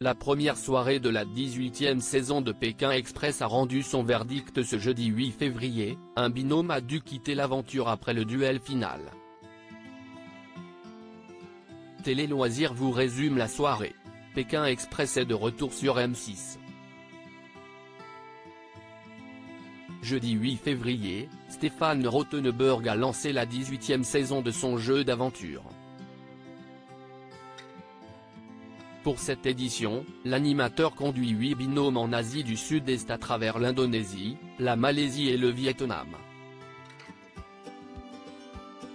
La première soirée de la 18e saison de Pékin Express a rendu son verdict ce jeudi 8 février, un binôme a dû quitter l'aventure après le duel final. Télé Loisirs vous résume la soirée. Pékin Express est de retour sur M6. Jeudi 8 février, Stéphane Rothenberg a lancé la 18e saison de son jeu d'aventure. Pour cette édition, l'animateur conduit 8 binômes en Asie du Sud-Est à travers l'Indonésie, la Malaisie et le Vietnam.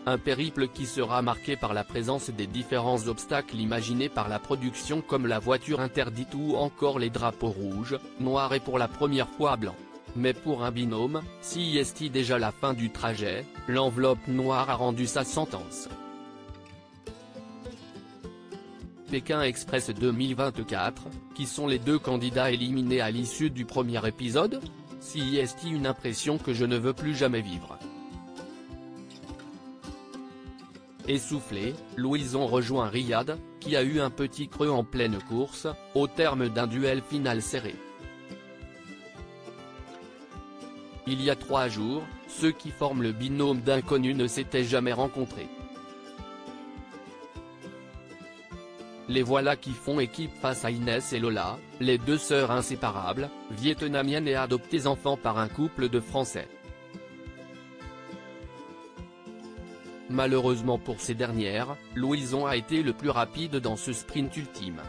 Un périple qui sera marqué par la présence des différents obstacles imaginés par la production comme la voiture interdite ou encore les drapeaux rouges, noirs et pour la première fois blancs. Mais pour un binôme, si est déjà la fin du trajet, l'enveloppe noire a rendu sa sentence. Pékin Express 2024, qui sont les deux candidats éliminés à l'issue du premier épisode? Si est une impression que je ne veux plus jamais vivre. Essoufflé, Louison rejoint Riyad, qui a eu un petit creux en pleine course, au terme d'un duel final serré. Il y a 3 jours, ceux qui forment le binôme d'inconnus ne s'étaient jamais rencontrés. Les voilà qui font équipe face à Inès et Lola, les deux sœurs inséparables, vietnamiennes et adoptées enfants par un couple de Français. Malheureusement pour ces dernières, Louison a été le plus rapide dans ce sprint ultime.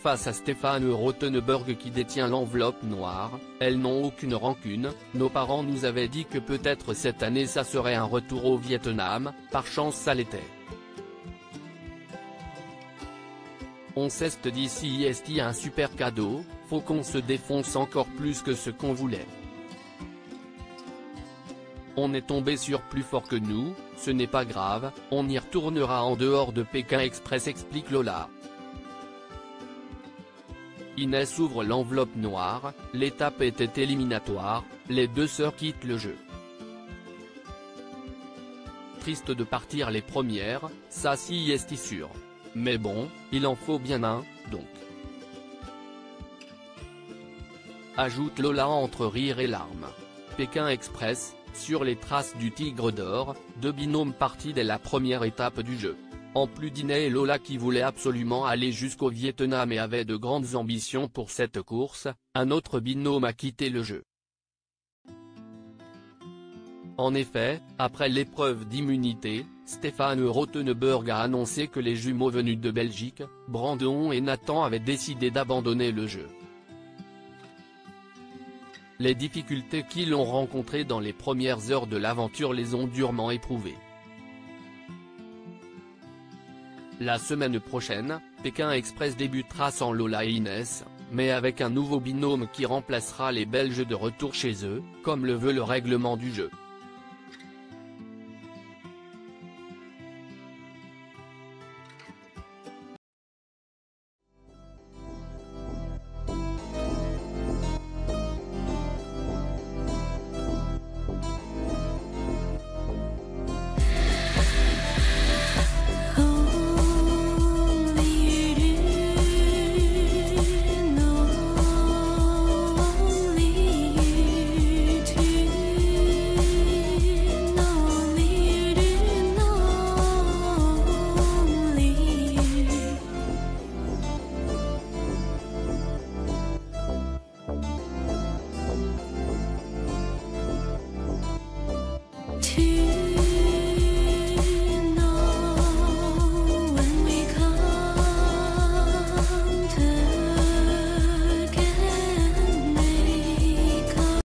Face à Stéphane Rothenberg qui détient l'enveloppe noire, elles n'ont aucune rancune. Nos parents nous avaient dit que peut-être cette année ça serait un retour au Vietnam, par chance ça l'était. On s'est dit si est un super cadeau, faut qu'on se défonce encore plus que ce qu'on voulait. On est tombé sur plus fort que nous, ce n'est pas grave, on y retournera en dehors de Pékin Express, explique Lola. Inès ouvre l'enveloppe noire, l'étape était éliminatoire, les deux sœurs quittent le jeu. Triste de partir les premières, ça si est sûr. Mais bon, il en faut bien un, donc. Ajoute Lola entre rire et larmes. Pékin Express, sur les traces du Tigre d'Or, 2 binômes partis dès la première étape du jeu. En plus d'Inès et Lola qui voulaient absolument aller jusqu'au Vietnam et avaient de grandes ambitions pour cette course, un autre binôme a quitté le jeu. En effet, après l'épreuve d'immunité, Stéphane Rothenberg a annoncé que les jumeaux venus de Belgique, Brandon et Nathan avaient décidé d'abandonner le jeu. Les difficultés qu'ils ont rencontrées dans les premières heures de l'aventure les ont durement éprouvés. La semaine prochaine, Pékin Express débutera sans Lola et Inès, mais avec un nouveau binôme qui remplacera les Belges de retour chez eux, comme le veut le règlement du jeu.